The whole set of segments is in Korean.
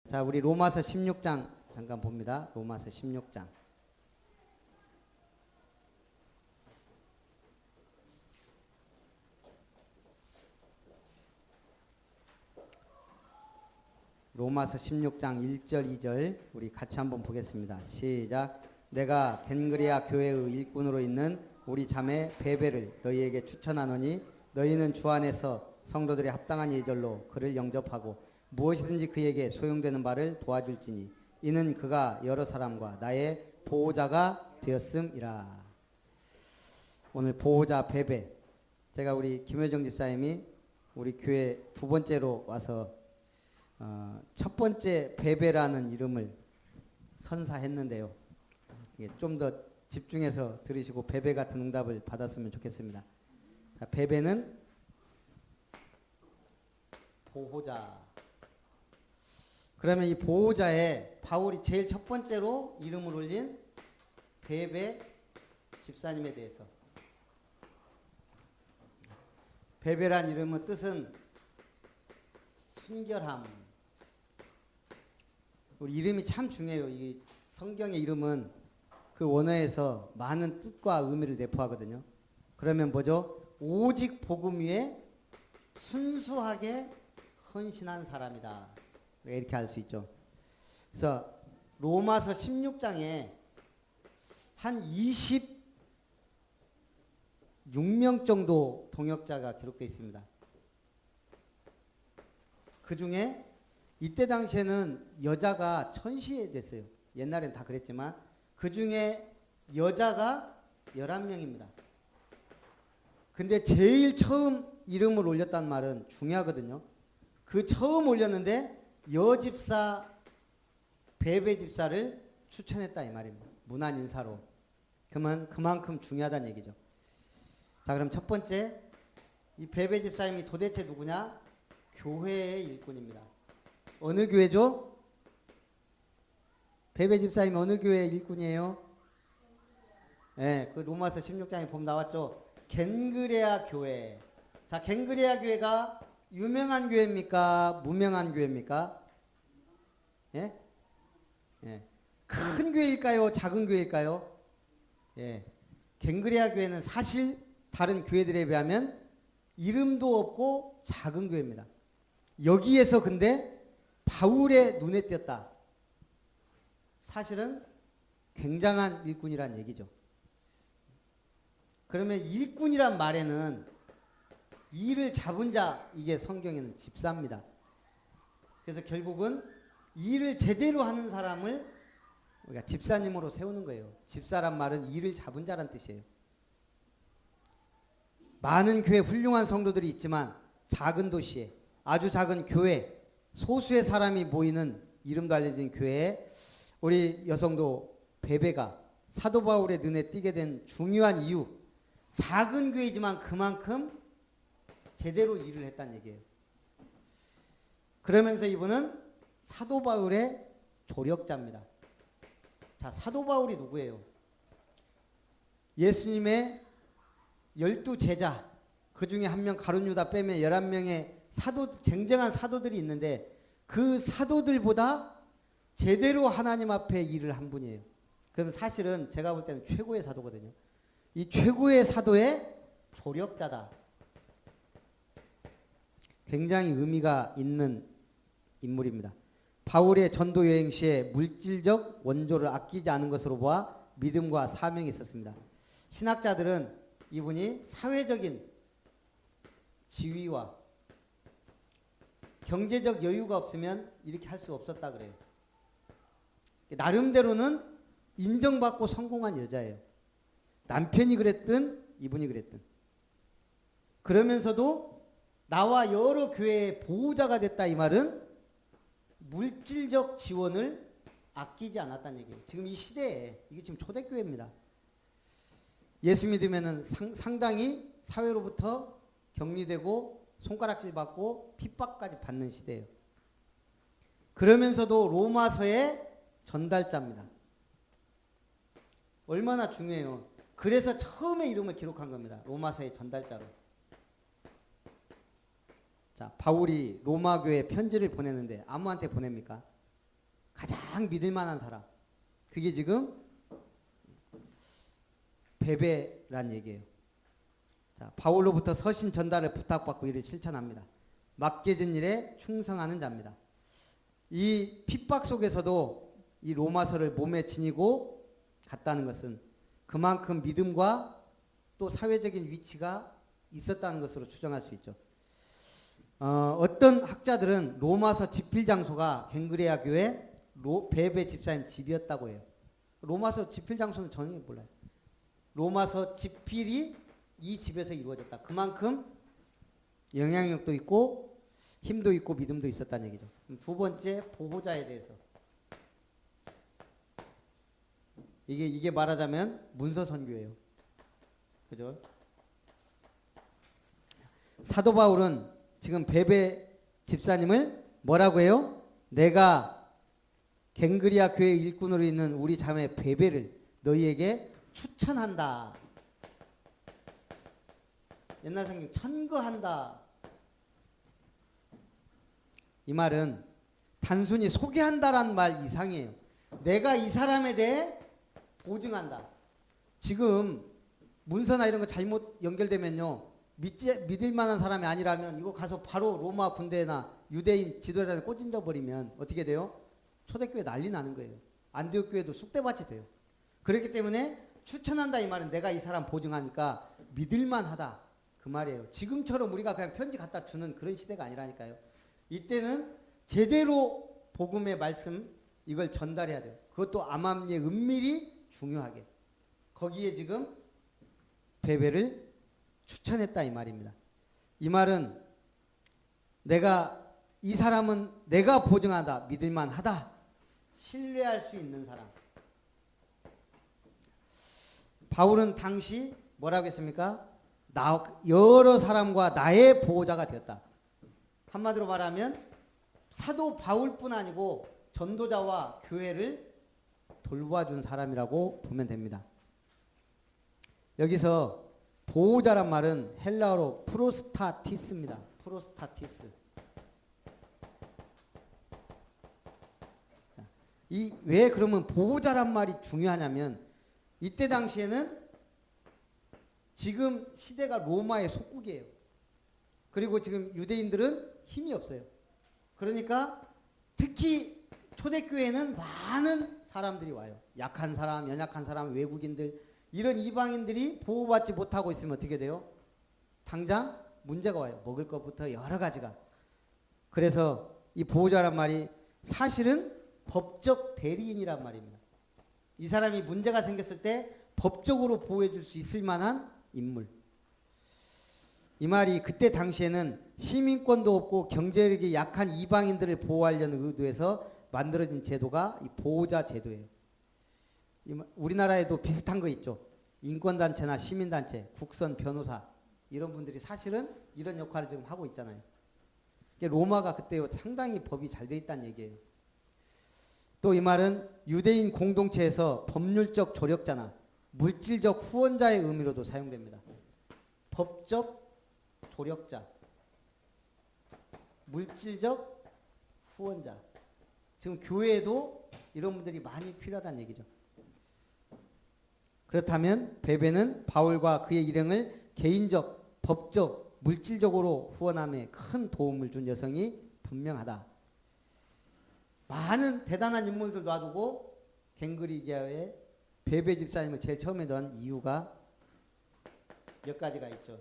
자, 우리 로마서 16장 잠깐 봅니다. 로마서 16장. 로마서 16장 1절 2절 우리 같이 한번 보겠습니다. 시작. 내가 겐그레아 교회의 일꾼으로 있는 우리 자매 베베를 너희에게 추천하노니 너희는 주 안에서 성도들의 합당한 예절로 그를 영접하고 무엇이든지 그에게 소용되는 바를 도와줄지니 이는 그가 여러 사람과 나의 보호자가 되었음이라. 오늘 보호자 베베, 제가 우리 김효정 집사님이 우리 교회 두 번째로 와서 첫 번째 베베라는 이름을 선사했는데요. 좀 더 집중해서 들으시고 베베 같은 응답을 받았으면 좋겠습니다. 자, 베베는 보호자. 그러면 이 보호자에 바울이 제일 첫 번째로 이름을 올린 베베 집사님에 대해서. 베베란 이름의 뜻은 순결함. 우리 이름이 참 중요해요. 이 성경의 이름은 그 원어에서 많은 뜻과 의미를 내포하거든요. 그러면 뭐죠? 오직 복음 위에 순수하게 헌신한 사람이다. 이렇게 알 수 있죠. 그래서 로마서 16장에 한 26명 정도 동역자가 기록되어 있습니다. 그 중에 이때 당시에는 여자가 천시에 됐어요. 옛날엔 다 그랬지만 그 중에 여자가 11명입니다. 근데 제일 처음 이름을 올렸단 말은 중요하거든요. 그 처음 올렸는데 여집사 베베 집사를 추천했다 이 말입니다. 문안 인사로. 그러면 그만큼 중요하다는 얘기죠. 자, 그럼 첫 번째, 이 베베 집사님이 도대체 누구냐? 교회의 일꾼입니다. 어느 교회죠? 베베 집사님 어느 교회의 일꾼이에요? 네, 그 로마서 16장에 보면 나왔죠. 겐그레아 교회. 자, 겐그레아 교회가 유명한 교회입니까? 무명한 교회입니까? 예? 예. 큰 교회일까요? 작은 교회일까요? 예. 겐그레아 교회는 사실 다른 교회들에 비하면 이름도 없고 작은 교회입니다. 여기에서 근데 바울의 눈에 띄었다. 사실은 굉장한 일꾼이란 얘기죠. 그러면 일꾼이란 말에는 일을 잡은 자, 이게 성경에는 집사입니다. 그래서 결국은 일을 제대로 하는 사람을 우리가 집사님으로 세우는 거예요. 집사란 말은 일을 잡은 자란 뜻이에요. 많은 교회 훌륭한 성도들이 있지만 작은 도시에 아주 작은 교회, 소수의 사람이 모이는 이름도 알려진 교회에 우리 여성도 베베가 사도 바울의 눈에 띄게 된 중요한 이유, 작은 교회지만 그만큼 제대로 일을 했다는 얘기예요. 그러면서 이분은 사도 바울의 조력자입니다. 자, 사도 바울이 누구예요? 예수님의 12제자, 그 중에 한 명 가룟 유다 빼면 11명의 쟁쟁한 사도들이 있는데 그 사도들보다 제대로 하나님 앞에 일을 한 분이에요. 그럼 사실은 제가 볼 때는 최고의 사도거든요. 이 최고의 사도의 조력자다. 굉장히 의미가 있는 인물입니다. 바울의 전도 여행 시에 물질적 원조를 아끼지 않은 것으로 보아 믿음과 사명이 있었습니다. 신학자들은 이분이 사회적인 지위와 경제적 여유가 없으면 이렇게 할 수 없었다 그래요. 나름대로는 인정받고 성공한 여자예요. 남편이 그랬든 이분이 그랬든. 그러면서도 나와 여러 교회의 보호자가 됐다 이 말은 물질적 지원을 아끼지 않았다는 얘기예요. 지금 이 시대에 이게 지금 초대교회입니다. 예수 믿으면은 상당히 사회로부터 격리되고 손가락질 받고 핍박까지 받는 시대예요. 그러면서도 로마서의 전달자입니다. 얼마나 중요해요. 그래서 처음에 이름을 기록한 겁니다. 로마서의 전달자로. 자, 바울이 로마 교회에 편지를 보냈는데 아무한테 보냅니까? 가장 믿을 만한 사람. 그게 지금 베베란 얘기예요. 자, 바울로부터 서신 전달을 부탁받고 이를 실천합니다. 맡겨진 일에 충성하는 자입니다. 이 핍박 속에서도 이 로마서를 몸에 지니고 갔다는 것은 그만큼 믿음과 또 사회적인 위치가 있었다는 것으로 추정할 수 있죠. 어떤 학자들은 로마서 집필 장소가 갱그레아 교회 베베 집사님 집이었다고 해요. 로마서 집필 장소는 전혀 몰라요. 로마서 집필이 이 집에서 이루어졌다. 그만큼 영향력도 있고 힘도 있고 믿음도 있었다는 얘기죠. 두 번째, 보호자에 대해서. 이게 말하자면 문서 선교예요. 그죠? 사도 바울은 지금 베베 집사님을 뭐라고 해요? 내가 갱그리아 교회 일꾼으로 있는 우리 자매 베베를 너희에게 추천한다. 옛날 성경 천거한다. 이 말은 단순히 소개한다라는 말 이상이에요. 내가 이 사람에 대해 보증한다. 지금 문서나 이런 거 잘못 연결되면요. 믿을 만한 사람이 아니라면 이거 가서 바로 로마 군대나 유대인 지도자한테 꽂인져 버리면 어떻게 돼요? 초대교회 난리 나는 거예요. 안디옥 교회도 쑥대밭이 돼요. 그렇기 때문에 추천한다 이 말은 내가 이 사람 보증하니까 믿을만하다 그 말이에요. 지금처럼 우리가 그냥 편지 갖다 주는 그런 시대가 아니라니까요. 이때는 제대로 복음의 말씀 이걸 전달해야 돼요. 그것도 암암리에 은밀히 중요하게. 거기에 지금 베베를 추천했다 이 말입니다. 이 말은 이 사람은 내가 보증하다, 믿을만하다, 신뢰할 수 있는 사람. 바울은 당시 뭐라고 했습니까? 여러 사람과 나의 보호자가 되었다. 한마디로 말하면 사도 바울뿐 아니고 전도자와 교회를 돌봐준 사람이라고 보면 됩니다. 여기서 보호자란 말은 헬라어로 프로스타티스입니다. 프로스타티스. 왜 그러면 보호자란 말이 중요하냐면 이때 당시에는 지금 시대가 로마의 속국이에요. 그리고 지금 유대인들은 힘이 없어요. 그러니까 특히 초대교회에는 많은 사람들이 와요. 약한 사람, 연약한 사람, 외국인들 이런 이방인들이 보호받지 못하고 있으면 어떻게 돼요? 당장 문제가 와요. 먹을 것부터 여러 가지가. 그래서 이 보호자란 말이 사실은 법적 대리인이란 말입니다. 이 사람이 문제가 생겼을 때 법적으로 보호해 줄 수 있을 만한 인물. 이 말이 그때 당시에는 시민권도 없고 경제력이 약한 이방인들을 보호하려는 의도에서 만들어진 제도가 이 보호자 제도예요. 우리나라에도 비슷한 거 있죠. 인권단체나 시민단체, 국선, 변호사 이런 분들이 사실은 이런 역할을 지금 하고 있잖아요. 로마가 그때 상당히 법이 잘 돼 있다는 얘기예요. 또 이 말은 유대인 공동체에서 법률적 조력자나 물질적 후원자의 의미로도 사용됩니다. 법적 조력자, 물질적 후원자. 지금 교회에도 이런 분들이 많이 필요하다는 얘기죠. 그렇다면 베베는 바울과 그의 일행을 개인적, 법적, 물질적으로 후원함에 큰 도움을 준 여성이 분명하다. 많은 대단한 인물들 놔두고 갱그리아의 베베 집사님을 제일 처음에 넣은 이유가 몇 가지가 있죠.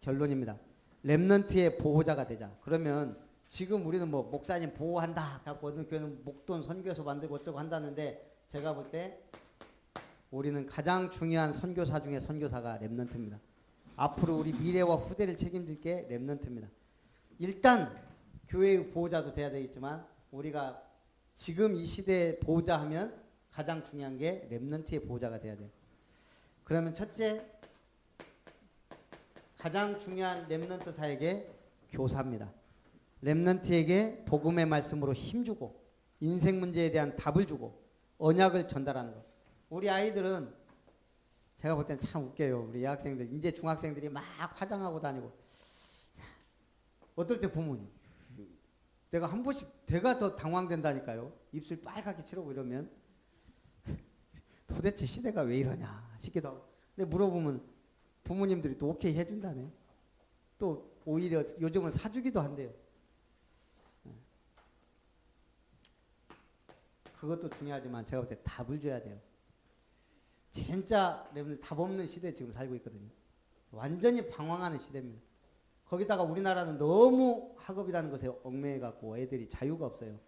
결론입니다. 렘넌트의 보호자가 되자. 그러면 지금 우리는 뭐 목사님 보호한다 갖고 어느 교회는 목돈 선교소 만들고 어쩌고 한다는데 제가 볼 때 우리는 가장 중요한 선교사 중에 선교사가 렘넌트입니다. 앞으로 우리 미래와 후대를 책임질 게 렘넌트입니다. 일단 교회의 보호자도 돼야 되겠지만 우리가 지금 이 시대의 보호자 하면 가장 중요한 게 렘넌트의 보호자가 돼야 돼요. 그러면 첫째, 가장 중요한 렘넌트 사에게 교사입니다. 렘넌트에게 복음의 말씀으로 힘주고 인생 문제에 대한 답을 주고 언약을 전달하는 것. 우리 아이들은 제가 볼 때는 참 웃겨요. 우리 여학생들, 이제 중학생들이 막 화장하고 다니고 어떨 때 보면 내가 한 번씩 내가 더 당황된다니까요. 입술 빨갛게 칠하고 이러면 도대체 시대가 왜 이러냐 싶기도 하고. 근데 물어보면 부모님들이 또 오케이 해준다네. 또 오히려 요즘은 사주기도 한대요. 그것도 중요하지만 제가 볼 때 답을 줘야 돼요. 진짜 여러분들 답 없는 시대에 지금 살고 있거든요. 완전히 방황하는 시대입니다. 거기다가 우리나라는 너무 학업이라는 것에 얽매여 갖고 애들이 자유가 없어요.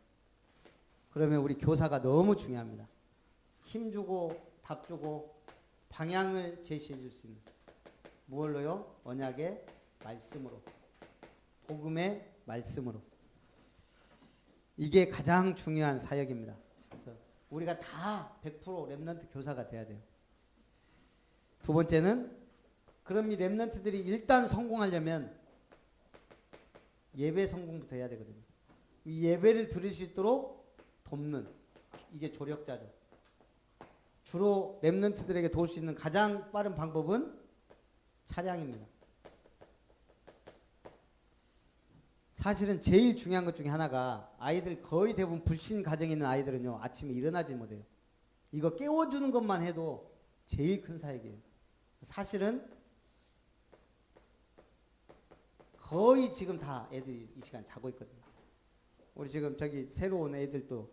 그러면 우리 교사가 너무 중요합니다. 힘주고 답 주고 방향을 제시해 줄 수 있는, 무엇로요? 언약의 말씀으로, 복음의 말씀으로. 이게 가장 중요한 사역입니다. 그래서 우리가 다 100% 렘넌트 교사가 돼야 돼요. 두 번째는, 그럼 이 렘넌트들이 일단 성공하려면 예배 성공부터 해야 되거든요. 이 예배를 들을 수 있도록 돕는, 이게 조력자죠. 주로 렘넌트들에게 도울 수 있는 가장 빠른 방법은 차량입니다. 사실은 제일 중요한 것 중에 하나가, 아이들 거의 대부분 불신 가정에 있는 아이들은요, 아침에 일어나지 못해요. 이거 깨워주는 것만 해도 제일 큰 사역이에요. 사실은 거의 지금 다 애들이 이 시간 자고 있거든요. 우리 지금 저기 새로 온 애들도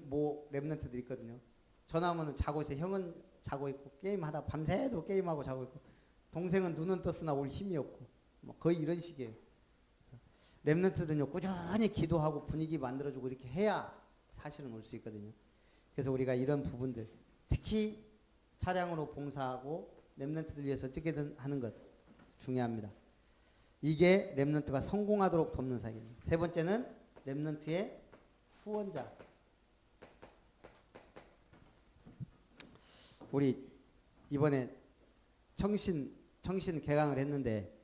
모 랩런트들 있거든요. 전화 오면 자고 있어요. 형은 자고 있고 게임하다 밤새도록 게임하고 자고 있고, 동생은 눈은 떴으나 올 힘이 없고, 뭐 거의 이런 식이에요. 랩런트들은요 꾸준히 기도하고 분위기 만들어주고 이렇게 해야 사실은 올 수 있거든요. 그래서 우리가 이런 부분들, 특히 차량으로 봉사하고 랩런트들 위해서 어떻게든 하는 것 중요합니다. 이게 랩런트가 성공하도록 돕는 사역입니다. 세 번째는 랩런트의 후원자. 우리 이번에 청신 개강을 했는데,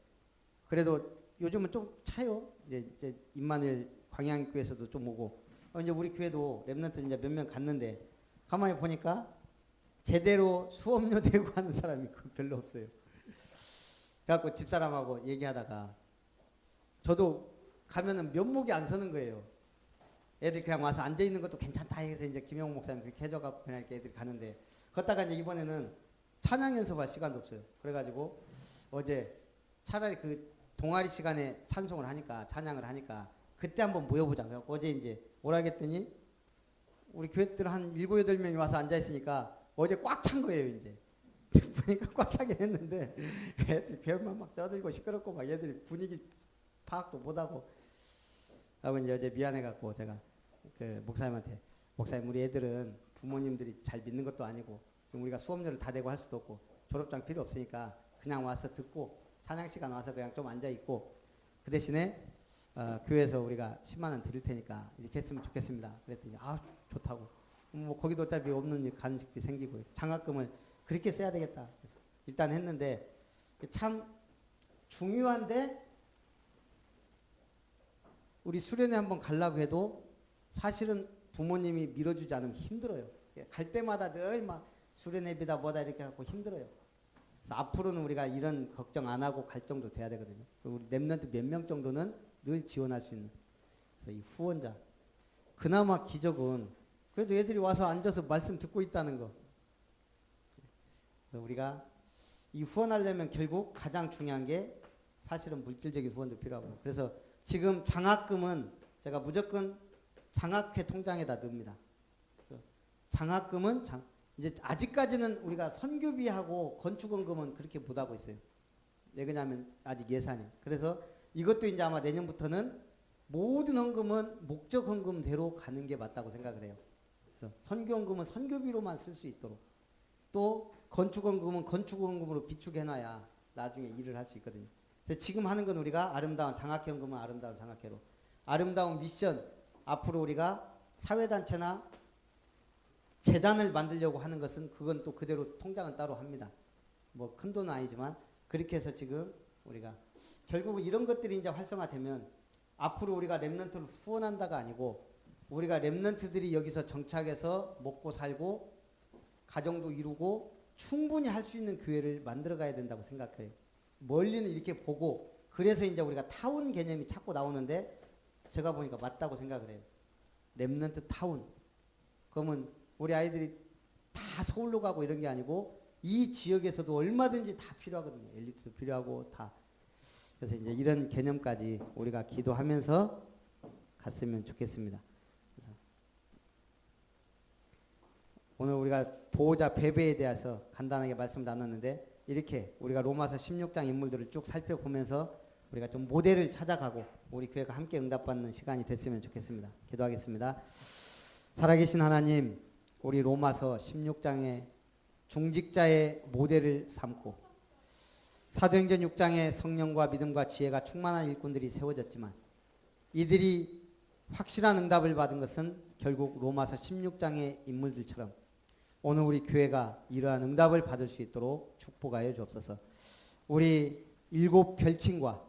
그래도 요즘은 좀 차요. 이제 임마누엘 광양교회에서도 좀 오고, 이제 우리 교회도 랩런트 이제 몇 명 갔는데, 가만히 보니까 제대로 수업료 내고 하는 사람이 별로 없어요. 그래갖고 집사람하고 얘기하다가, 저도 가면은 면목이 안 서는 거예요. 애들 그냥 와서 앉아 있는 것도 괜찮다 해서 이제 김영호 목사님 그렇게 해줘갖고 그냥 이렇게 애들이 가는데, 걷다가 이제 이번에는 찬양 연습할 시간도 없어요. 그래가지고 어제 차라리 그 동아리 시간에 찬송을 하니까, 찬양을 하니까 그때 한번 모여보자. 그래갖고 어제 이제 오라겠더니 우리 교회들 한 7, 8명이 와서 앉아있으니까 어제 꽉 찬 거예요. 이제 보니까 꽉 차긴 했는데 애들이 별만 막 떠들고 시끄럽고 막 얘들이 분위기 파악도 못하고 하고, 이제 어제 미안해갖고 제가 그 목사님한테, 목사님 우리 애들은 부모님들이 잘 믿는 것도 아니고 지금 우리가 수업료를 다 내고 할 수도 없고 졸업장 필요 없으니까 그냥 와서 듣고 찬양 시간 와서 그냥 좀 앉아 있고, 그 대신에 교회에서 우리가 10만 원 드릴 테니까 이렇게 했으면 좋겠습니다. 그랬더니 좋다고. 뭐 거기도 어차피 없는 간식비 생기고 장학금을 그렇게 써야 되겠다. 그래서 일단 했는데, 참 중요한데 우리 수련회 한번 가려고 해도 사실은 부모님이 밀어주지 않으면 힘들어요. 갈 때마다 늘 막 수련회비다 뭐다 이렇게 하고 힘들어요. 그래서 앞으로는 우리가 이런 걱정 안 하고 갈 정도 돼야 되거든요. 우리 랩런트 몇 명 정도는 늘 지원할 수 있는. 그래서 이 후원자. 그나마 기적은 그래도 애들이 와서 앉아서 말씀 듣고 있다는 거. 그래서 우리가 이 후원하려면 결국 가장 중요한 게 사실은 물질적인 후원도 필요하고, 그래서 지금 장학금은 제가 무조건 장학회 통장에다 넣습니다. 장학금은 이제 아직까지는 우리가 선교비하고 건축원금은 그렇게 못하고 있어요. 왜 그러냐면 아직 예산이. 그래서 이것도 이제 아마 내년부터는 모든 헌금은 목적 헌금대로 가는 게 맞다고 생각을 해요. 그래서 선교원금은 선교비로만 쓸 수 있도록, 또 건축원금은 건축원금으로 비축해놔야 나중에 일을 할 수 있거든요. 그래서 지금 하는 건 우리가 아름다운 장학회 헌금은 아름다운 장학회로, 아름다운 미션, 앞으로 우리가 사회단체나 재단을 만들려고 하는 것은 그건 또 그대로 통장은 따로 합니다. 뭐 큰 돈은 아니지만 그렇게 해서 지금 우리가 결국은 이런 것들이 이제 활성화되면 앞으로 우리가 랩런트를 후원한다가 아니고 우리가 랩런트들이 여기서 정착해서 먹고 살고 가정도 이루고 충분히 할 수 있는 교회를 만들어 가야 된다고 생각해요. 멀리는 이렇게 보고, 그래서 이제 우리가 타운 개념이 자꾸 나오는데 제가 보니까 맞다고 생각을 해요. 렘넌트 타운. 그러면 우리 아이들이 다 서울로 가고 이런 게 아니고 이 지역에서도 얼마든지 다 필요하거든요. 엘리트도 필요하고 다. 그래서 이제 이런 개념까지 우리가 기도하면서 갔으면 좋겠습니다. 그래서 오늘 우리가 보호자 배배에 대해서 간단하게 말씀 나눴는데 이렇게 우리가 로마서 16장 인물들을 쭉 살펴보면서 우리가 좀 모델을 찾아가고 우리 교회가 함께 응답받는 시간이 됐으면 좋겠습니다. 기도하겠습니다. 살아계신 하나님, 우리 로마서 16장의 중직자의 모델을 삼고 사도행전 6장의 성령과 믿음과 지혜가 충만한 일꾼들이 세워졌지만 이들이 확실한 응답을 받은 것은 결국 로마서 16장의 인물들처럼 오늘 우리 교회가 이러한 응답을 받을 수 있도록 축복하여 주옵소서. 우리 7 별칭과